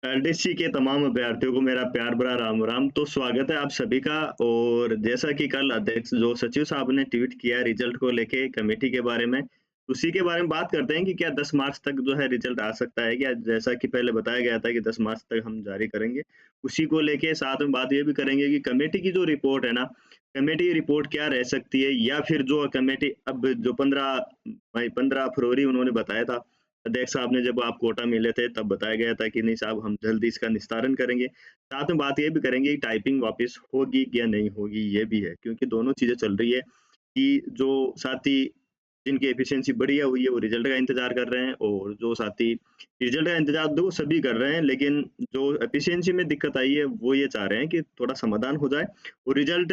LDC के तमाम अभ्यर्थियों को मेरा प्यार भरा राम राम। तो स्वागत है आप सभी का। और जैसा कि कल अध्यक्ष जो सचिव साहब ने ट्वीट किया रिजल्ट को लेके कमेटी के बारे में, उसी के बारे में बात करते हैं कि क्या 10 मार्च तक जो है रिजल्ट आ सकता है क्या? जैसा कि पहले बताया गया था कि 10 मार्च तक हम जारी करेंगे। उसी को लेके साथ में बात ये भी करेंगे कि कमेटी की जो रिपोर्ट है ना, कमेटी की रिपोर्ट क्या रह सकती है, या फिर जो कमेटी अब जो 15 फरवरी उन्होंने बताया था अध्यक्ष साहब ने, जब आप कोटा मिले थे तब बताया गया था कि नहीं साहब हम जल्दी इसका निस्तारण करेंगे। साथ में बात ये भी करेंगे कि टाइपिंग वापस होगी या नहीं होगी, ये भी है क्योंकि दोनों चीज़ें चल रही है कि जो साथी जिनकी एफिशिएंसी बढ़िया हुई है वो रिजल्ट का इंतज़ार कर रहे हैं, और जो साथी रिजल्ट का इंतज़ार तो सभी कर रहे हैं, लेकिन जो एफिशिएंसी में दिक्कत आई है वो ये चाह रहे हैं कि थोड़ा समाधान हो जाए और रिजल्ट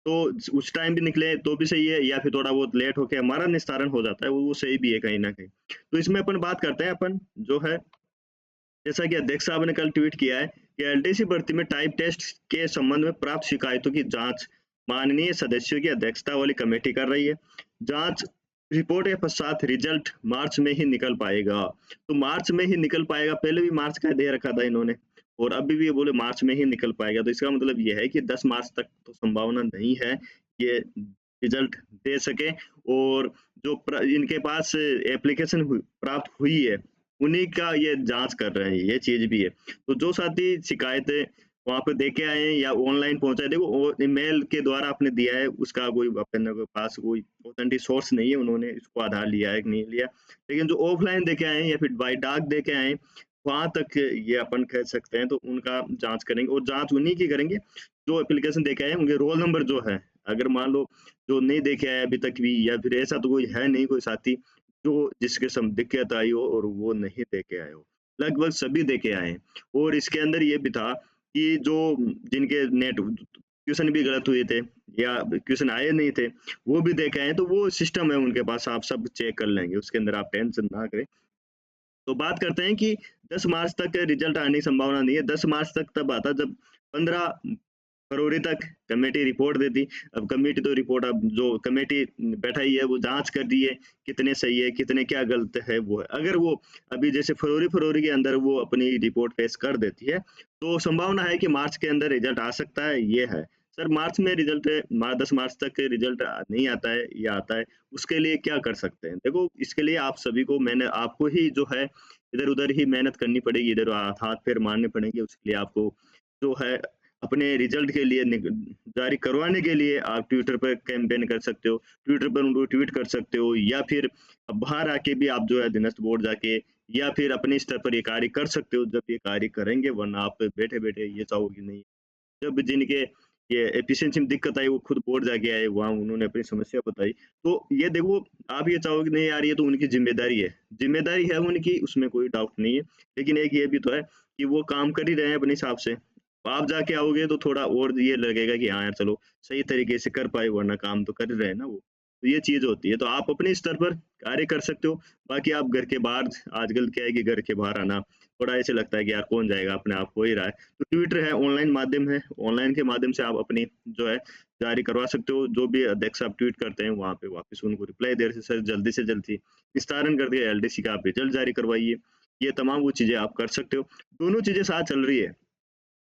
तो उस टाइम भी निकले तो भी सही है, या फिर थोड़ा बहुत लेट होके हमारा निस्तारण हो जाता है वो सही भी है कहीं न कहीं। तो इसमें अपन बात करते हैं अपन जो है, जैसा कि अध्यक्ष साहब ने कल ट्वीट किया है कि एलडीसी भर्ती में टाइप टेस्ट के संबंध में प्राप्त शिकायतों की जांच माननीय सदस्यों की अध्यक्षता वाली कमेटी कर रही है। जांच रिपोर्ट के पश्चात रिजल्ट मार्च में ही निकल पाएगा। तो मार्च में ही निकल पाएगा, पहले भी मार्च का दे रखा था इन्होंने, और अभी भी ये बोले मार्च में ही निकल पाएगा। तो इसका मतलब ये है कि 10 मार्च तक तो संभावना नहीं है ये रिजल्ट दे सके। और जो इनके पास एप्लीकेशन प्राप्त हुई है उन्हीं का ये जाँच कर रहे हैं, ये चीज़ भी है। तो जो साथी शिकायतें वहाँ पे दे के आए हैं या ऑनलाइन पहुँचाए, देखो ईमेल के द्वारा आपने दिया है, उसका कोई अपने के पास कोई ऑथेंटिक सोर्स नहीं है, उन्होंने इसको आधार लिया है कि नहीं लिया। लेकिन जो ऑफलाइन दे के आए हैं या फिर बाय डाक दे के आए हैं, वहाँ तक ये अपन कह सकते हैं, तो उनका जाँच करेंगे और जाँच उन्हीं की करेंगे जो एप्लीकेशन दे के आए हैं, उनके रोल नंबर जो है, अगर मान लो जो नहीं दे के आया अभी तक भी, या फिर ऐसा तो कोई है नहीं कोई साथी जो जिसके सम दिक्कत आई हो और वो नहीं दे के आए हो। लगभग सभी दे के आए हैं। और इसके अंदर ये भी था कि जो जिनके नेट क्वेश्चन भी गलत हुए थे या क्वेश्चन आए नहीं थे, वो भी दे के आए हैं, तो वो सिस्टम है उनके पास, आप सब चेक कर लेंगे, उसके अंदर आप टेंशन ना करें। तो बात करते हैं कि 10 मार्च तक रिजल्ट आने की संभावना नहीं है। 10 मार्च तक तब आता जब 15 फरवरी तक कमेटी रिपोर्ट देती। अब कमेटी तो रिपोर्ट, अब जो कमेटी बैठाई है वो जाँच कर रही है, कितने सही है, कितने क्या गलत है वो है। अगर वो अभी जैसे फरवरी के अंदर वो अपनी रिपोर्ट पेश कर देती है, तो संभावना है कि मार्च के अंदर रिजल्ट आ सकता है, ये है। सर मार्च में रिजल्ट 10 मार्च तक रिजल्ट नहीं आता है या आता है, उसके लिए क्या कर सकते हैं? देखो इसके लिए आप सभी को, मैंने आपको ही जो है इधर-उधर ही मेहनत करनी पड़ेगी, इधर हाथ-पैर मारने पड़ेंगे, उसके लिए आपको जो है अपने रिजल्ट के लिए जारी करवाने के लिए आप ट्विटर पर कैंपेन कर सकते हो, ट्विटर पर उनको ट्वीट कर सकते हो, या फिर बाहर आके भी आप जो है अधीनस्थ बोर्ड जाके या फिर अपने स्तर पर ये कार्य कर सकते हो, जब ये कार्य करेंगे, वरना आप बैठे-बैठे ये चाहोगे नहीं। जब जिनके ये एफिशिएंसी में दिक्कत आई वो खुद बोर्ड जाके आए, वहाँ उन्होंने अपनी समस्या बताई। तो ये देखो, आप ये चाहोगे नहीं यार ये तो उनकी ज़िम्मेदारी है उनकी, उसमें कोई डाउट नहीं है। लेकिन एक ये भी तो है कि वो काम कर ही रहे हैं अपने हिसाब से। आप जाके आओगे तो थोड़ा और ये लगेगा कि हाँ यार चलो सही तरीके से कर पाए, वरना काम तो कर ही रहे हैं ना वो। तो ये चीज़ होती है, तो आप अपने स्तर पर कार्य कर सकते हो। बाकी आप घर के बाहर, आजकल क्या है कि घर के बाहर आना थोड़ा ऐसे लगता है कि यार कौन जाएगा, अपने आप हो ही रहा है। तो ट्विटर है, ऑनलाइन माध्यम है, ऑनलाइन के माध्यम से आप अपनी जो है जारी करवा सकते हो। जो भी अध्यक्ष आप ट्वीट करते हैं वहाँ पे वापस उनको रिप्लाई दे रहे सर जल्दी से जल्दी निस्तारण कर दिया, एलडीसी का आप रिजल्ट जारी करवाइए। ये तमाम वो चीज़ें आप कर सकते हो। दोनों चीज़ें साथ चल रही है।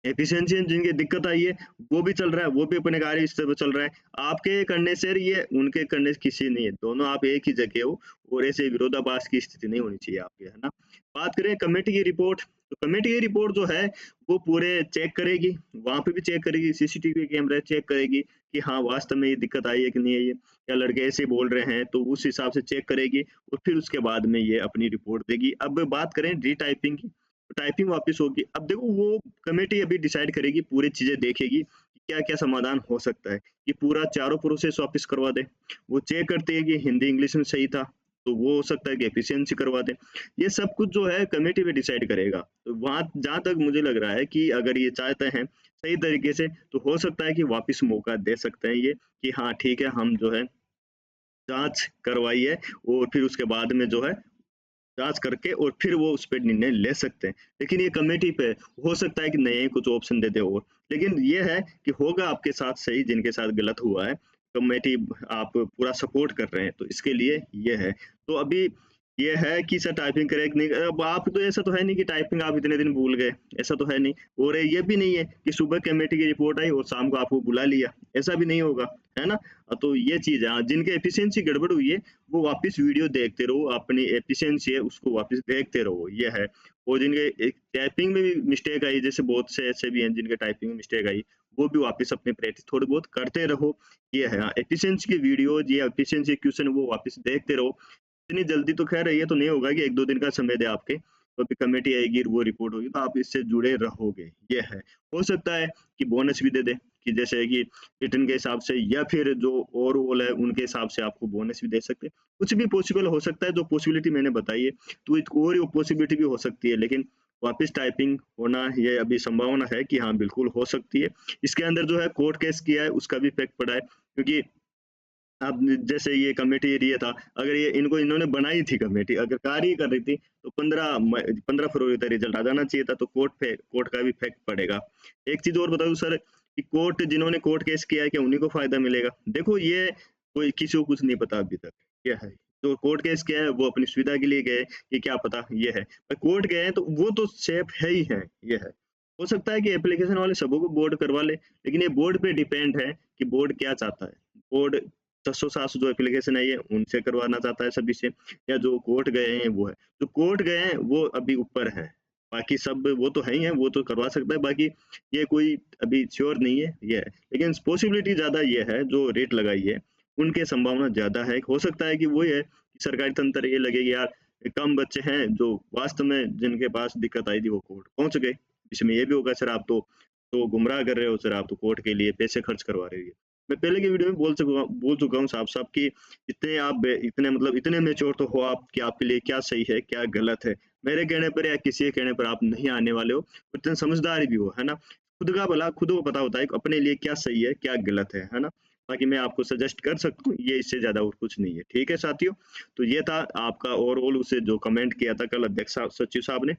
एफिशिएंसी जिनकी दिक्कत आई है, वो भी चल रहा है, वो भी अपने कार्य स्तर पे चल रहा है। आपके करने से ये उनके करने से किसी नहीं है, दोनों आप एक ही जगह हो, और ऐसे विरोधाभास की स्थिति नहीं होनी चाहिए आपकी, है ना? बात करें कमेटी की रिपोर्ट, तो कमेटी की रिपोर्ट जो है, वो पूरे चेक करेगी, वहाँ पे भी चेक करेगी, सीसीटीवी कैमरे चेक करेगी कि हाँ, वास्तव में ये दिक्कत आई है कि नहीं आई है, या लड़के ऐसे बोल रहे हैं, तो उस हिसाब से चेक करेगी और फिर उसके बाद में ये अपनी रिपोर्ट देगी। अब बात करें रीटाइपिंग की, टाइपिंग वापस होगी। अब देखो वो कमेटी अभी डिसाइड करेगी, पूरी चीज़ें देखेगी कि क्या-क्या समाधान हो सकता है, कि पूरा चारों प्रोसेस वापस करवा दें। वो चेक करती है कि हिंदी, इंग्लिश में सही था, तो वो हो सकता है कि एफिशिएंसी करवा दें। ये सब कुछ जो है कमेटी पे डिसाइड करेगा। तो वहाँ जहाँ तक मुझे लग रहा है कि अगर ये चाहते हैं सही तरीके से, तो हो सकता है कि वापस मौका दे सकते हैं ये, कि हाँ ठीक है, हम जो है जाँच करवाइए और फिर उसके बाद में जो है जाँच करके और फिर वो उस पे निर्णय ले सकते हैं। लेकिन ये कमेटी पे हो सकता है कि नए कुछ ऑप्शन दे दे और। लेकिन ये है कि होगा आपके साथ सही, जिनके साथ गलत हुआ है, कमेटी आप पूरा सपोर्ट कर रहे हैं, तो इसके लिए ये है। तो अभी ये है कि सर टाइपिंग करेक्ट नहीं, अब आप तो ऐसा तो है नहीं कि टाइपिंग आप इतने दिन भूल गए, ऐसा तो है नहीं। और ये भी नहीं है कि सुबह कमेटी की रिपोर्ट आई और शाम को आपको बुला लिया, ऐसा भी नहीं होगा, है ना? तो ये चीज़ है, हाँ, जिनके एफिशिएंसी गड़बड़ हुई है, वो वापस वीडियो देखते रहो, अपनी एफिशिएंसी है उसको वापस देखते रहो, ये है। और जिनके एक टाइपिंग में भी मिस्टेक आई, जैसे बहुत से ऐसे भी हैं जिनके टाइपिंग में मिस्टेक आई, वो भी वापस अपनी प्रैक्टिस थोड़ी बहुत करते रहो, ये है। हाँ, एफिशिएंसी की वीडियोज़ या एफिशिएंसी क्वेश्चन वो वापस देखते रहो। इतनी जल्दी तो ख़ैर ये तो नहीं होगा कि 1-2 दिन का समय दें आपके, तो अभी कमेटी आएगी, वो रिपोर्ट होगी, तो आप इससे जुड़े रहोगे, ये है। हो सकता है कि बोनस भी दे दें, कि जैसे कि रिटर्न के हिसाब से या फिर जो ओवरऑल है, उनके हिसाब से आपको बोनस भी दे सकते हैं। कुछ भी पॉसिबल हो सकता है, जो पॉसिबिलिटी मैंने बताई है, तो एक और पॉसिबिलिटी भी हो सकती है, लेकिन वापस टाइपिंग होना, ये अभी संभावना है कि हाँ, बिल्कुल हो सकती है। इसके अंदर जो है कोर्ट केस किया है, उसका भी इफ़ेक्ट पड़ा है, क्योंकि अब जैसे ये कमेटी ये था, अगर ये इनको इन्होंने बनाई थी कमेटी, अगर कार्य ही कर रही थी, तो 15 फरवरी तक रिजल्ट आ जाना चाहिए था, तो कोर्ट का भी इफ़ेक्ट पड़ेगा। एक चीज़ और बताऊँ सर, कि जिन्होंने कोर्ट केस किया है, क्या उन्हीं को फ़ायदा मिलेगा? देखो, ये कोई किसी को कुछ नहीं पता अभी तक, क्या है? जो कोर्ट केस किया है, वो अपनी सुविधा के लिए गए, कि क्या पता, ये है। पर कोर्ट गए हैं, तो वो तो सेफ है ही है, ये है। हो सकता है कि एप्लीकेशन वाले सबों को बोर्ड करवा ले, लेकिन ये बोर्ड पे डिपेंड है कि बोर्ड क्या चाहता है। बोर्ड 600-700 जो एप्लीकेशन है, ये उनसे करवाना चाहता है सभी से, या जो कोर्ट गए हैं वो है। जो कोर्ट गए हैं वो अभी ऊपर है, बाकी सब वो तो है ही है, वो तो करवा सकता है, बाकी ये कोई अभी श्योर नहीं है, ये है। लेकिन पॉसिबिलिटी ज़्यादा ये है, जो रेट लगाई है, उनके संभावना ज़्यादा है। हो सकता है कि वही है कि सरकारी तंत्र ये लगे कि यार, कम बच्चे हैं जो वास्तव में जिनके पास दिक्कत आई थी, वो कोर्ट पहुँच गए। इसमें ये भी होगा, सर आप तो गुमराह कर रहे हो, सर आप तो कोर्ट के लिए पैसे खर्च करवा रहे हो। मैं पहले की वीडियो में बोल चुका हूँ साफ-साफ कि इतने मतलब इतने मैच्योर तो हो आप कि आपके लिए क्या सही है, क्या गलत है। मेरे कहने पर या किसी के कहने पर आप नहीं आने वाले हो, इतने समझदार भी हो, है ना? खुद का भला खुद को पता होता है कि अपने लिए क्या सही है, क्या गलत है ना? बाकी मैं आपको सजेस्ट कर सकता हूँ, ये इससे ज़्यादा और कुछ नहीं है। ठीक है साथियों? तो ये था आपका ओवरऑल उसे जो कमेंट किया था कल अध्यक्ष साहब सचिव साहब ने।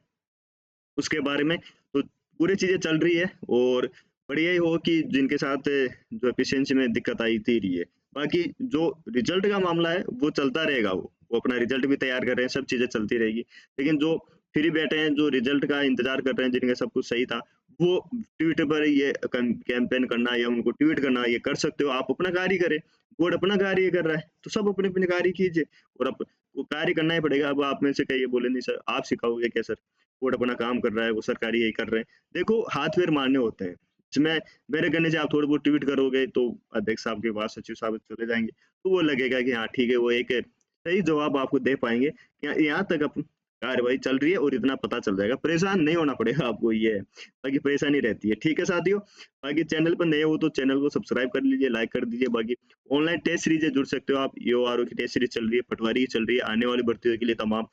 उसके बारे में तो पूरी चीज़ें चल रही है, और बढ़िया ही हो कि जिनके साथ जो एफिशिएंसी में दिक्कत आई थी रही है। बाकी जो रिजल्ट का मामला है वो चलता रहेगा, वो अपना रिजल्ट भी तैयार कर रहे हैं, सब चीज़ें चलती रहेगी। लेकिन जो फ्री बैठे हैं, जो रिजल्ट का इंतज़ार कर रहे हैं, जिनका सब कुछ सही था, वो ट्वीट पर ये कैंपेन करना या उनको ट्वीट करना ये कर सकते हो, आप अपना कार्य करें। बोर्ड अपना कार्य कर रहा है, तो सब अपने-अपने कार्य कीजिए, और वो कार्य करना ही पड़ेगा। अब आप में से कई ये बोले नहीं सर आप सिखाओगे क्या सर? बोर्ड अपना काम कर रहा है, वो सरकारी यही कर रहे हैं। देखो, हाथ-पैर मारने होते हैं। इसमें मेरे कहने से आप थोड़ी बहुत ट्वीट करोगे तो अध्यक्ष साहब के पास, सचिव साहब चले जाएँगे, तो वो लगेगा कि हाँ ठीक है, वो एक सही जवाब आपको दे पाएँगे कि हाँ, यहाँ तक कार्रवाई चल रही है और इतना पता चल जाएगा। परेशान नहीं होना पड़ेगा आपको, ये है। बाकी परेशानी रहती है। ठीक है साथियों? बाकी चैनल पर नए हो तो चैनल को सब्सक्राइब कर लीजिए, लाइक कर दीजिए। बाकी ऑनलाइन टेस्ट सीरीज़ जुड़ सकते हो आप। ईओआरओ की टेस्ट सीरीज़ चल रही है, पटवारी की चल रही है, आने वाली भर्तियों के लिए तमाम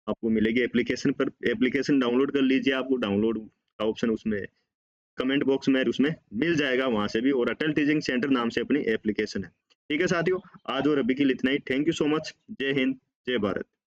आपको मिलेगी एप्लीकेशन पर। एप्लीकेशन डाउनलोड कर लीजिए, आपको डाउनलोड का ऑप्शन उसमें कमेंट बॉक्स में उसमें मिल जाएगा, वहाँ से भी। और अटल टीचिंग सेंटर नाम से अपनी एप्लीकेशन है। ठीक है साथियों, आज और अभी के लिए इतना ही। Thank you so much. जय हिंद, जय भारत।